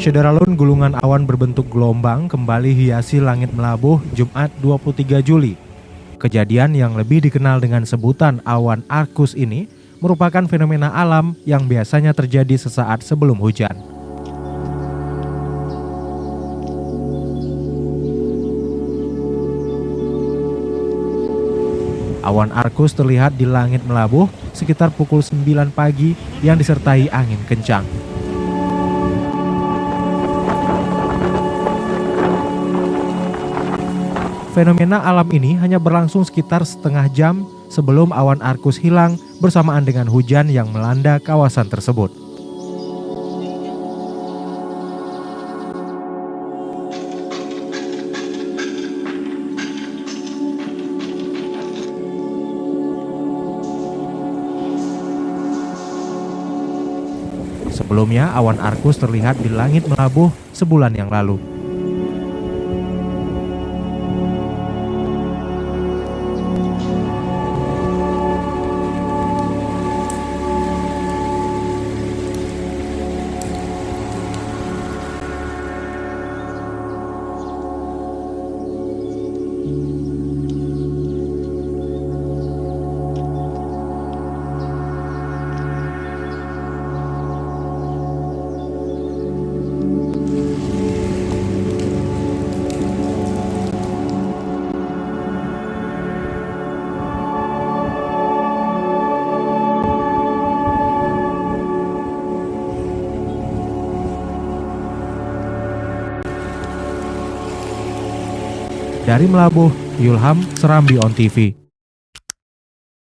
Syederalun gulungan awan berbentuk gelombang kembali hiasi langit Melabuh Jumat 23 Juli. Kejadian yang lebih dikenal dengan sebutan awan arkus ini merupakan fenomena alam yang biasanya terjadi sesaat sebelum hujan. Awan arkus terlihat di langit Melabuh sekitar pukul 9 pagi yang disertai angin kencang. Fenomena alam ini hanya berlangsung sekitar setengah jam sebelum awan arkus hilang bersamaan dengan hujan yang melanda kawasan tersebut. Sebelumnya, awan arkus terlihat di langit Melabuh sebulan yang lalu. Dari Melabuh, Yulham, Serambi On TV.